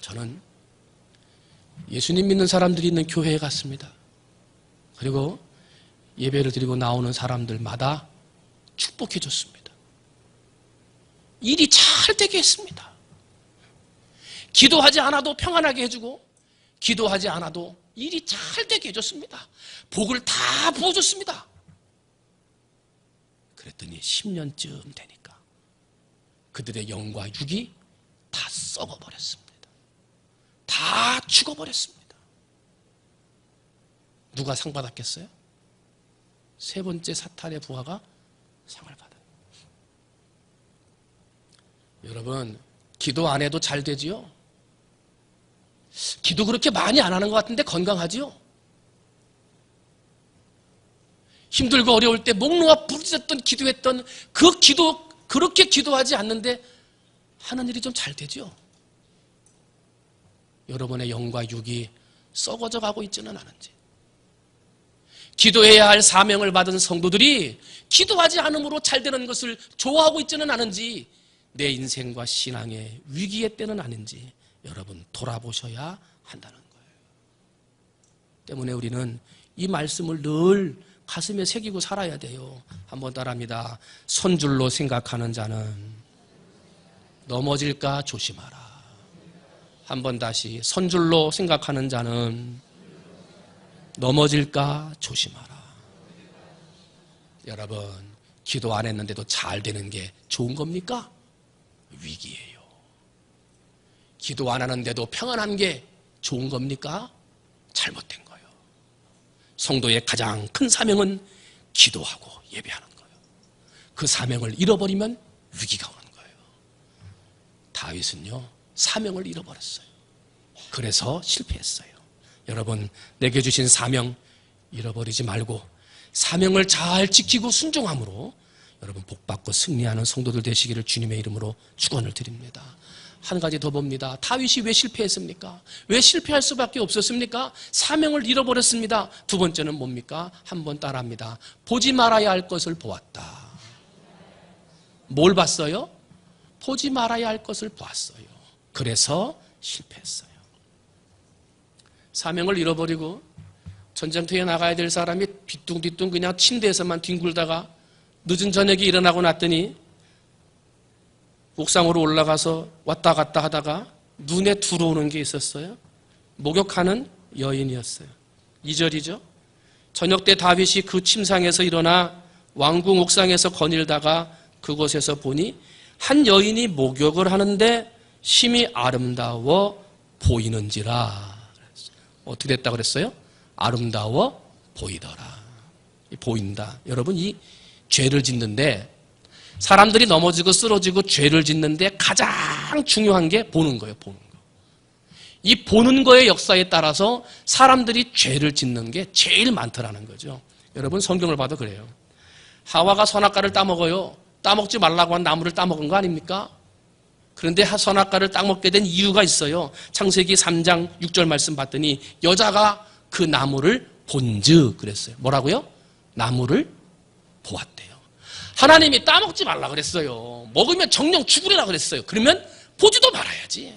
저는 예수님 믿는 사람들이 있는 교회에 갔습니다. 그리고 예배를 드리고 나오는 사람들마다 축복해 줬습니다. 일이 잘 되게 했습니다. 기도하지 않아도 평안하게 해주고 기도하지 않아도 일이 잘 되게 해줬습니다. 복을 다 부어줬습니다. 그랬더니 10년쯤 되니까 그들의 영과 육이 다 썩어버렸습니다. 다 죽어버렸습니다. 누가 상 받았겠어요? 세 번째 사탄의 부하가 상을 받아요. 여러분, 기도 안 해도 잘 되지요? 기도 그렇게 많이 안 하는 것 같은데 건강하지요? 힘들고 어려울 때 목 놓아 부르짖었던 기도했던 그 기도 그렇게 기도하지 않는데 하는 일이 좀 잘 되죠? 여러분의 영과 육이 썩어져 가고 있지는 않은지, 기도해야 할 사명을 받은 성도들이 기도하지 않음으로 잘 되는 것을 좋아하고 있지는 않은지, 내 인생과 신앙의 위기의 때는 아닌지 여러분 돌아보셔야 한다는 거예요. 때문에 우리는 이 말씀을 늘 가슴에 새기고 살아야 돼요. 한번 따라합니다. 손줄로 생각하는 자는 넘어질까 조심하라. 한번 다시, 손줄로 생각하는 자는 넘어질까 조심하라. 여러분, 기도 안 했는데도 잘 되는 게 좋은 겁니까? 위기예요. 기도 안 하는데도 평안한 게 좋은 겁니까? 잘못된 거예요. 성도의 가장 큰 사명은 기도하고 예배하는 거예요. 그 사명을 잃어버리면 위기가 오는 거예요. 다윗은요, 사명을 잃어버렸어요. 그래서 실패했어요. 여러분, 내게 주신 사명 잃어버리지 말고 사명을 잘 지키고 순종함으로 여러분 복받고 승리하는 성도들 되시기를 주님의 이름으로 축원을 드립니다. 한 가지 더 봅니다. 다윗이 왜 실패했습니까? 왜 실패할 수밖에 없었습니까? 사명을 잃어버렸습니다. 두 번째는 뭡니까? 한번 따라합니다. 보지 말아야 할 것을 보았다. 뭘 봤어요? 보지 말아야 할 것을 보았어요. 그래서 실패했어요. 사명을 잃어버리고 전쟁터에 나가야 될 사람이 뒤뚱뒤뚱 그냥 침대에서만 뒹굴다가 늦은 저녁에 일어나고 났더니 옥상으로 올라가서 왔다 갔다 하다가 눈에 들어오는 게 있었어요. 목욕하는 여인이었어요. 2절이죠. 저녁 때 다윗이 그 침상에서 일어나 왕궁 옥상에서 거닐다가 그곳에서 보니 한 여인이 목욕을 하는데 심히 아름다워 보이는지라. 어떻게 됐다고 그랬어요? 아름다워 보이더라. 보인다. 여러분, 이 죄를 짓는데, 사람들이 넘어지고 쓰러지고 죄를 짓는데 가장 중요한 게 보는 거예요. 보는 거. 이 보는 거의 역사에 따라서 사람들이 죄를 짓는 게 제일 많더라는 거죠. 여러분, 성경을 봐도 그래요. 하와가 선악과를 따먹어요. 따먹지 말라고 한 나무를 따먹은 거 아닙니까? 그런데 선악과를 따먹게 된 이유가 있어요. 창세기 3장 6절 말씀 봤더니 여자가 그 나무를 본즉 그랬어요. 뭐라고요? 나무를 보았대요. 하나님이 따먹지 말라 그랬어요. 먹으면 정령 죽으리라 그랬어요. 그러면 보지도 말아야지.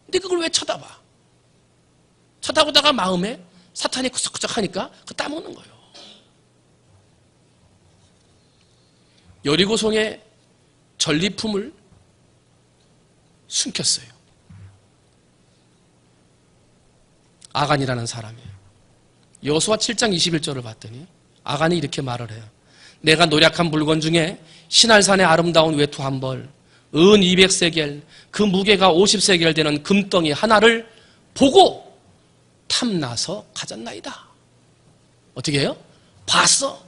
근데 그걸 왜 쳐다봐? 쳐다보다가 마음에 사탄이 구석구석하니까 그 따먹는 거예요. 여리고성의 전리품을 숨겼어요. 아간이라는 사람이에요. 여호수아 7장 21절을 봤더니 아간이 이렇게 말을 해요. 내가 노략한 물건 중에 신할산의 아름다운 외투 한 벌, 은 200세겔, 그 무게가 50세겔 되는 금덩이 하나를 보고 탐나서 가졌나이다. 어떻게 해요? 봤어.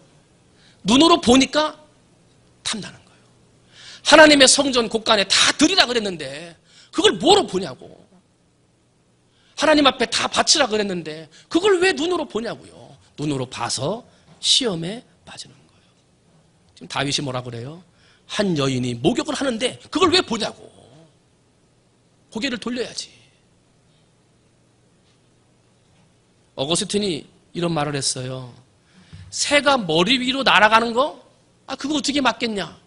눈으로 보니까 탐나는 거예요. 하나님의 성전 곳간에 다 드리라 그랬는데 그걸 뭐로 보냐고. 하나님 앞에 다 바치라 그랬는데 그걸 왜 눈으로 보냐고요. 눈으로 봐서 시험에 빠지는 거예요. 지금 다윗이 뭐라 그래요? 한 여인이 목욕을 하는데 그걸 왜 보냐고. 고개를 돌려야지. 어거스틴이 이런 말을 했어요. 새가 머리 위로 날아가는 거? 그거 어떻게 막겠냐?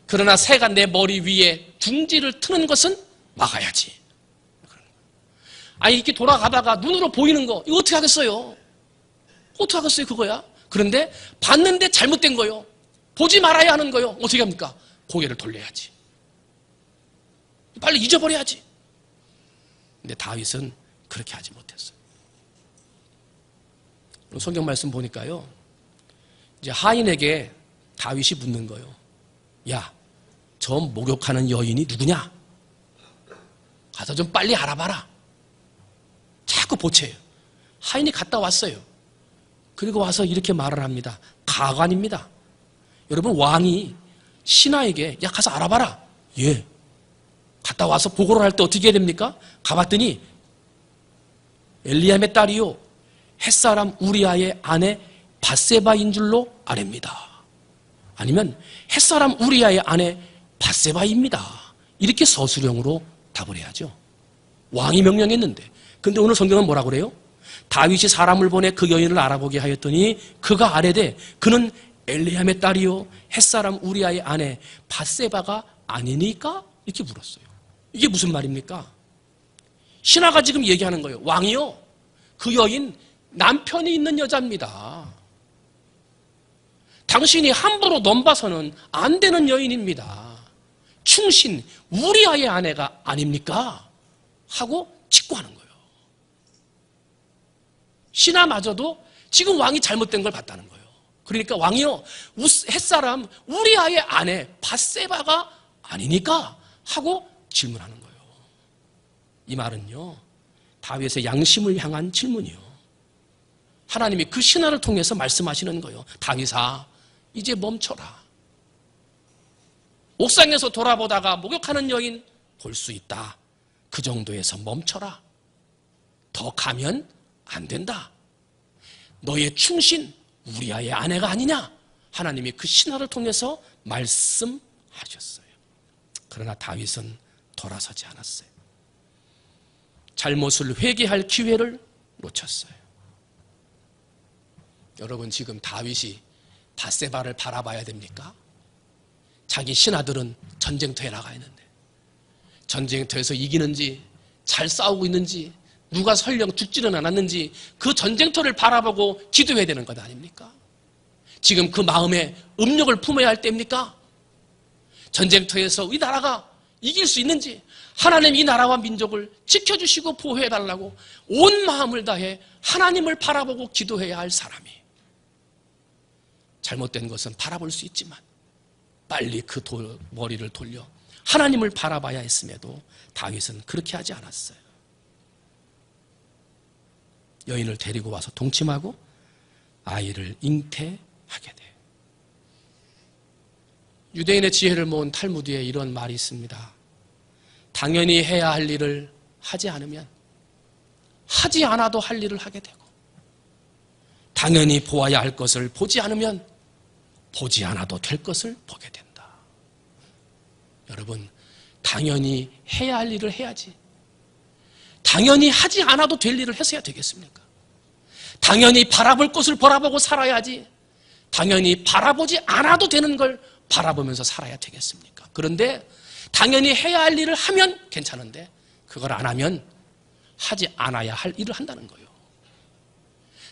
그러나 새가 내 머리 위에 둥지를 트는 것은 막아야지. 이렇게 돌아가다가 눈으로 보이는 거, 이거 어떻게 하겠어요? 어떻게 하겠어요, 그거야? 그런데 봤는데 잘못된 거요. 보지 말아야 하는 거요. 어떻게 합니까? 고개를 돌려야지. 빨리 잊어버려야지. 근데 다윗은 그렇게 하지 못했어요. 성경 말씀 보니까요. 이제 하인에게 다윗이 묻는 거예요. 야, 저 목욕하는 여인이 누구냐? 가서 좀 빨리 알아봐라. 자꾸 보채요. 하인이 갔다 왔어요. 그리고 와서 이렇게 말을 합니다. 가관입니다. 여러분, 왕이 신하에게 야, 가서 알아봐라. 예. 갔다 와서 보고를 할 때 어떻게 해야 됩니까? 가봤더니 엘리암의 딸이요, 햇사람 우리아의 아내 밧세바인 줄로 아렵니다. 아니면 햇사람 우리아의 아내 밧세바입니다. 이렇게 서술형으로 답을 해야죠. 왕이 명령했는데. 근데 오늘 성경은 뭐라 그래요? 다윗이 사람을 보내 그 여인을 알아보게 하였더니 그가 아뢰되 그는 엘리암의 딸이요 햇사람 우리아의 아내 밧세바가 아니니까? 이렇게 물었어요. 이게 무슨 말입니까? 신하가 지금 얘기하는 거예요. 왕이요, 그 여인 남편이 있는 여자입니다. 당신이 함부로 넘봐서는 안 되는 여인입니다. 충신 우리아의 아내가 아닙니까? 하고 직구하는 거예요. 신하마저도 지금 왕이 잘못된 걸 봤다는 거예요. 그러니까 왕이요, 햇사람 우리아의 아내 밧세바가 아니니까? 하고 질문하는 거예요. 이 말은요, 다윗의 양심을 향한 질문이요. 하나님이 그 신하를 통해서 말씀하시는 거예요. 다윗아, 이제 멈춰라. 옥상에서 돌아보다가 목욕하는 여인 볼 수 있다. 그 정도에서 멈춰라. 더 가면 안 된다. 너의 충신 우리아의 아내가 아니냐? 하나님이 그 신하를 통해서 말씀하셨어요. 그러나 다윗은 돌아서지 않았어요. 잘못을 회개할 기회를 놓쳤어요. 여러분, 지금 다윗이 밧세바를 바라봐야 됩니까? 자기 신하들은 전쟁터에 나가 있는데 전쟁터에서 이기는지 잘 싸우고 있는지 누가 설령 죽지는 않았는지 그 전쟁터를 바라보고 기도해야 되는 것 아닙니까? 지금 그 마음에 음욕을 품어야 할 때입니까? 전쟁터에서 이 나라가 이길 수 있는지, 하나님 이 나라와 민족을 지켜주시고 보호해달라고 온 마음을 다해 하나님을 바라보고 기도해야 할 사람이, 잘못된 것은 바라볼 수 있지만 빨리 그 머리를 돌려 하나님을 바라봐야 했음에도 다윗은 그렇게 하지 않았어요. 여인을 데리고 와서 동침하고 아이를 잉태하게 돼요. 유대인의 지혜를 모은 탈무드에 이런 말이 있습니다. 당연히 해야 할 일을 하지 않으면 하지 않아도 할 일을 하게 되고, 당연히 보아야 할 것을 보지 않으면 보지 않아도 될 것을 보게 된다. 여러분, 당연히 해야 할 일을 해야지. 당연히 하지 않아도 될 일을 해서야 되겠습니까? 당연히 바라볼 것을 바라보고 살아야지. 당연히 바라보지 않아도 되는 걸 바라보면서 살아야 되겠습니까? 그런데 당연히 해야 할 일을 하면 괜찮은데 그걸 안 하면 하지 않아야 할 일을 한다는 거예요.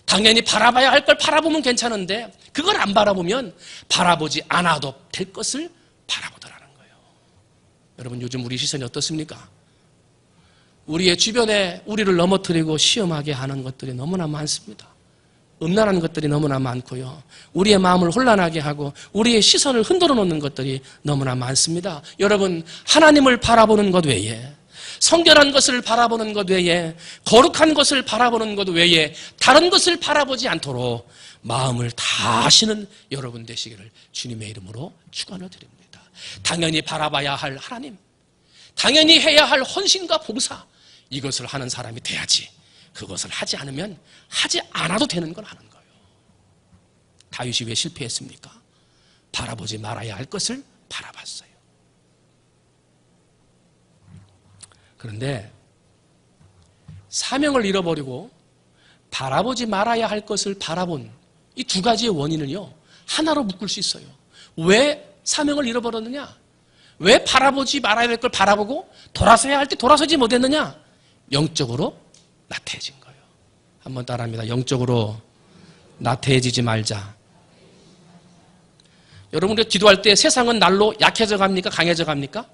당연히 바라봐야 할 걸 바라보면 괜찮은데 그걸 안 바라보면 바라보지 않아도 될 것을 바라보더라는 거예요. 여러분, 요즘 우리 시선이 어떻습니까? 우리의 주변에 우리를 넘어뜨리고 시험하게 하는 것들이 너무나 많습니다. 음란한 것들이 너무나 많고요. 우리의 마음을 혼란하게 하고 우리의 시선을 흔들어 놓는 것들이 너무나 많습니다. 여러분, 하나님을 바라보는 것 외에, 성결한 것을 바라보는 것 외에, 거룩한 것을 바라보는 것 외에 다른 것을 바라보지 않도록 마음을 다하시는 여러분 되시기를 주님의 이름으로 축원을 드립니다. 당연히 바라봐야 할 하나님, 당연히 해야 할 헌신과 봉사, 이것을 하는 사람이 돼야지. 그것을 하지 않으면 하지 않아도 되는 걸 하는 거예요. 다윗이 왜 실패했습니까? 바라보지 말아야 할 것을 바라봤어요. 그런데 사명을 잃어버리고 바라보지 말아야 할 것을 바라본 이 두 가지의 원인은요, 하나로 묶을 수 있어요. 왜 사명을 잃어버렸느냐? 왜 바라보지 말아야 할 걸 바라보고 돌아서야 할 때 돌아서지 못했느냐? 영적으로 나태해진 거예요. 한번 따라합니다. 영적으로 나태해지지 말자. 여러분, 우리가 기도할 때 세상은 날로 약해져 갑니까? 강해져 갑니까?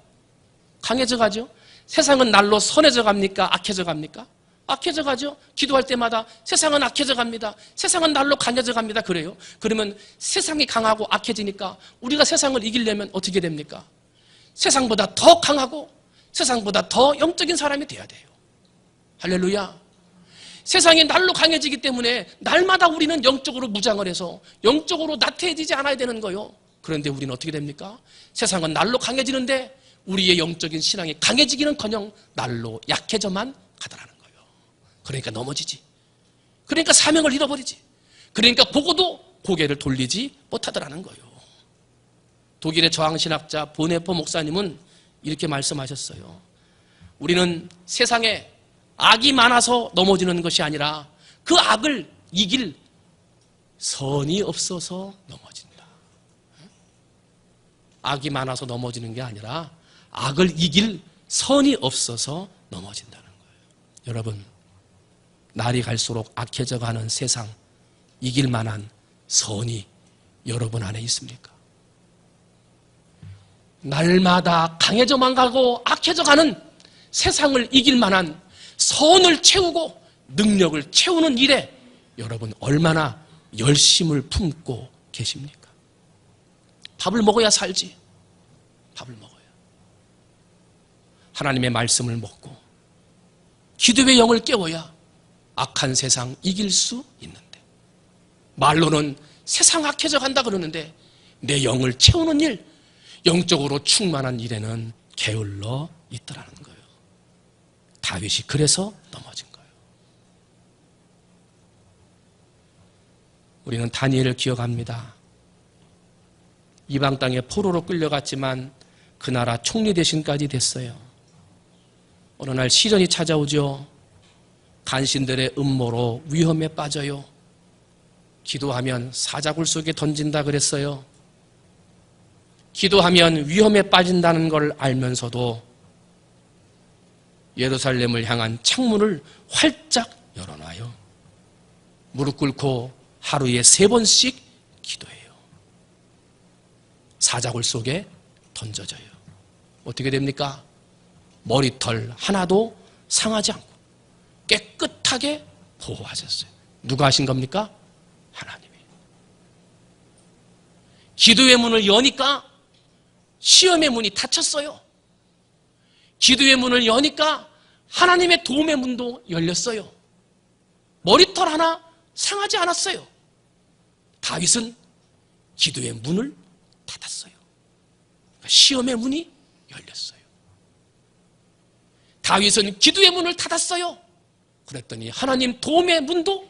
강해져 가죠. 세상은 날로 선해져 갑니까? 악해져 갑니까? 악해져 가죠. 기도할 때마다 세상은 악해져 갑니다. 세상은 날로 강해져 갑니다. 그래요. 그러면 세상이 강하고 악해지니까 우리가 세상을 이기려면 어떻게 됩니까? 세상보다 더 강하고 세상보다 더 영적인 사람이 돼야 돼요. 할렐루야. 세상이 날로 강해지기 때문에 날마다 우리는 영적으로 무장을 해서 영적으로 나태해지지 않아야 되는 거예요. 그런데 우리는 어떻게 됩니까? 세상은 날로 강해지는데 우리의 영적인 신앙이 강해지기는커녕 날로 약해져만 가더라는 거예요. 그러니까 넘어지지. 그러니까 사명을 잃어버리지. 그러니까 보고도 고개를 돌리지 못하더라는 거예요. 독일의 저항신학자 보네퍼 목사님은 이렇게 말씀하셨어요. 우리는 세상에 악이 많아서 넘어지는 것이 아니라 그 악을 이길 선이 없어서 넘어진다. 악이 많아서 넘어지는 게 아니라 악을 이길 선이 없어서 넘어진다는 거예요. 여러분, 날이 갈수록 악해져 가는 세상, 이길 만한 선이 여러분 안에 있습니까? 날마다 강해져만 가고 악해져 가는 세상을 이길 만한 선을 채우고 능력을 채우는 일에 여러분 얼마나 열심을 품고 계십니까? 밥을 먹어야 살지. 밥을 먹어야. 하나님의 말씀을 먹고 기도의 영을 깨워야 악한 세상 이길 수 있는데, 말로는 세상 악해져 간다 그러는데 내 영을 채우는 일, 영적으로 충만한 일에는 게을러 있더라는 거예요. 다윗이 그래서 넘어진 거예요. 우리는 다니엘을 기억합니다. 이방 땅에 포로로 끌려갔지만 그 나라 총리 대신까지 됐어요. 어느 날 시련이 찾아오죠. 간신들의 음모로 위험에 빠져요. 기도하면 사자굴 속에 던진다 그랬어요. 기도하면 위험에 빠진다는 걸 알면서도 예루살렘을 향한 창문을 활짝 열어놔요. 무릎 꿇고 하루에 3번씩 기도해요. 사자굴 속에 던져져요. 어떻게 됩니까? 머리털 하나도 상하지 않고 깨끗하게 보호하셨어요. 누가 하신 겁니까? 하나님이. 기도의 문을 여니까 시험의 문이 닫혔어요. 기도의 문을 여니까 하나님의 도움의 문도 열렸어요. 머리털 하나 상하지 않았어요. 다윗은 기도의 문을 닫았어요. 시험의 문이 열렸어요. 다윗은 기도의 문을 닫았어요. 그랬더니 하나님 도움의 문도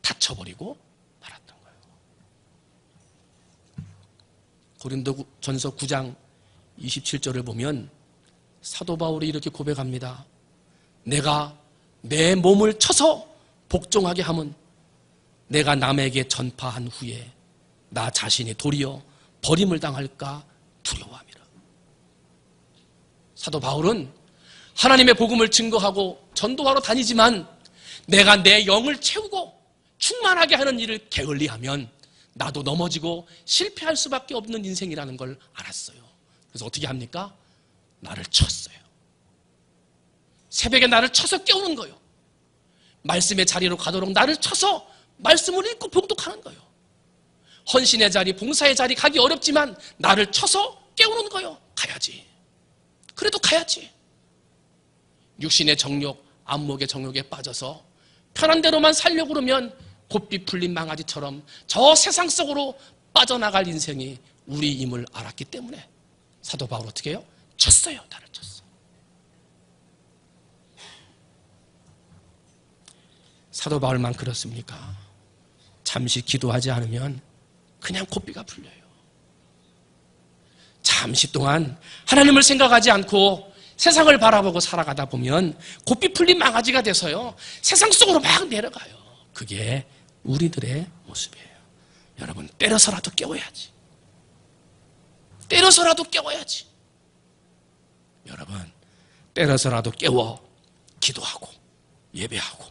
닫혀버리고 말았던 거예요. 고린도전서 9장 27절을 보면 사도 바울이 이렇게 고백합니다. 내가 내 몸을 쳐서 복종하게 함은 내가 남에게 전파한 후에 나 자신이 도리어 버림을 당할까 두려워함이라. 사도 바울은 하나님의 복음을 증거하고 전도하러 다니지만 내가 내 영을 채우고 충만하게 하는 일을 게을리하면 나도 넘어지고 실패할 수밖에 없는 인생이라는 걸 알았어요. 그래서 어떻게 합니까? 나를 쳤어요. 새벽에 나를 쳐서 깨우는 거예요. 말씀의 자리로 가도록 나를 쳐서 말씀을 읽고 봉독하는 거예요. 헌신의 자리, 봉사의 자리 가기 어렵지만 나를 쳐서 깨우는 거예요. 가야지. 그래도 가야지. 육신의 정욕, 안목의 정욕에 빠져서 편한 대로만 살려고 그러면 곱비 풀린 망아지처럼 저 세상 속으로 빠져나갈 인생이 우리임을 알았기 때문에 사도 바울 어떻게 해요? 쳤어요. 나를 쳤어. 사도 바울만 그렇습니까? 잠시 기도하지 않으면 그냥 곱비가 풀려요. 잠시 동안 하나님을 생각하지 않고 세상을 바라보고 살아가다 보면 곱비 풀린 망아지가 돼서요 세상 속으로 막 내려가요. 그게 우리들의 모습이에요. 여러분, 때려서라도 깨워야지. 때려서라도 깨워야지. 여러분, 때려서라도 깨워 기도하고 예배하고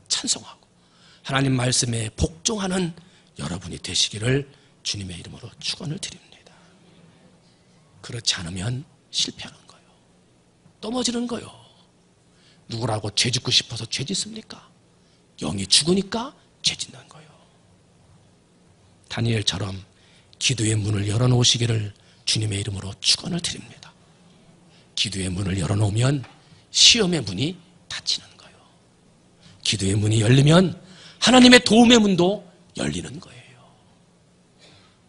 찬송하고 하나님 말씀에 복종하는 여러분이 되시기를 주님의 이름으로 축원을 드립니다. 그렇지 않으면 실패하는 거예요. 넘어지는 거예요. 누구라고 죄 짓고 싶어서 죄 짓습니까? 영이 죽으니까 죄 짓는 거예요. 다니엘처럼 기도의 문을 열어놓으시기를 주님의 이름으로 축원을 드립니다. 기도의 문을 열어놓으면 시험의 문이 닫히는 거예요. 기도의 문이 열리면 하나님의 도움의 문도 열리는 거예요.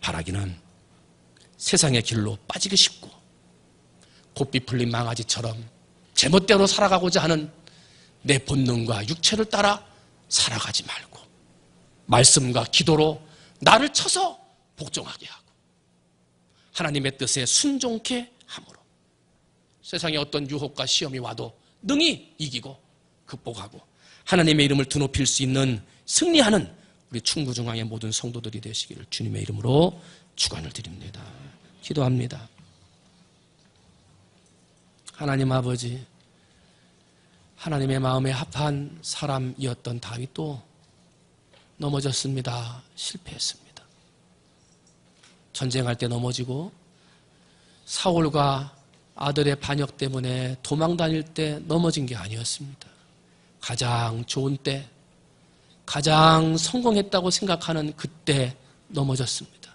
바라기는 세상의 길로 빠지기 쉽고 곱비 풀린 망아지처럼 제멋대로 살아가고자 하는 내 본능과 육체를 따라 살아가지 말고 말씀과 기도로 나를 쳐서 복종하게 하고 하나님의 뜻에 순종케 함으로 세상에 어떤 유혹과 시험이 와도 능히 이기고 극복하고 하나님의 이름을 드높일 수 있는 승리하는 우리 충무중앙의 모든 성도들이 되시기를 주님의 이름으로 축원을 드립니다. 기도합니다. 하나님 아버지, 하나님의 마음에 합한 사람이었던 다윗도 넘어졌습니다. 실패했습니다. 전쟁할 때 넘어지고 사울과 아들의 반역 때문에 도망 다닐 때 넘어진 게 아니었습니다. 가장 좋은 때, 가장 성공했다고 생각하는 그때 넘어졌습니다.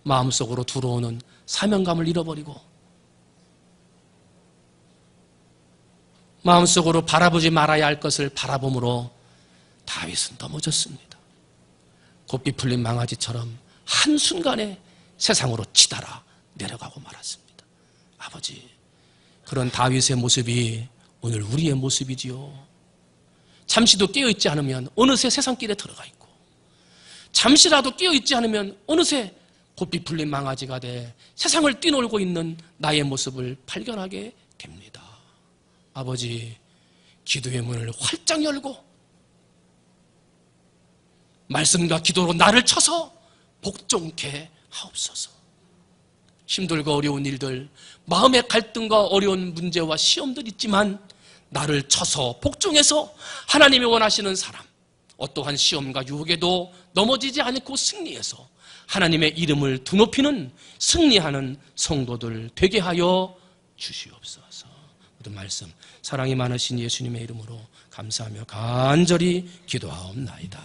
마음속으로 들어오는 사명감을 잃어버리고 마음속으로 바라보지 말아야 할 것을 바라봄으로 다윗은 넘어졌습니다. 곱비 풀린 망아지처럼 한순간에 세상으로 치달아 내려가고 말았습니다. 아버지, 그런 다윗의 모습이 오늘 우리의 모습이지요. 잠시도 깨어있지 않으면 어느새 세상길에 들어가 있고 잠시라도 깨어있지 않으면 어느새 곱비 풀린 망아지가 돼 세상을 뛰놀고 있는 나의 모습을 발견하게 됩니다. 아버지, 기도의 문을 활짝 열고 말씀과 기도로 나를 쳐서 복종케 하옵소서. 힘들고 어려운 일들, 마음의 갈등과 어려운 문제와 시험들 있지만 나를 쳐서 복종해서 하나님이 원하시는 사람, 어떠한 시험과 유혹에도 넘어지지 않고 승리해서 하나님의 이름을 드높이는 승리하는 성도들 되게 하여 주시옵소서. 모든 말씀 사랑이 많으신 예수님의 이름으로 감사하며 간절히 기도하옵나이다.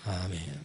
아멘.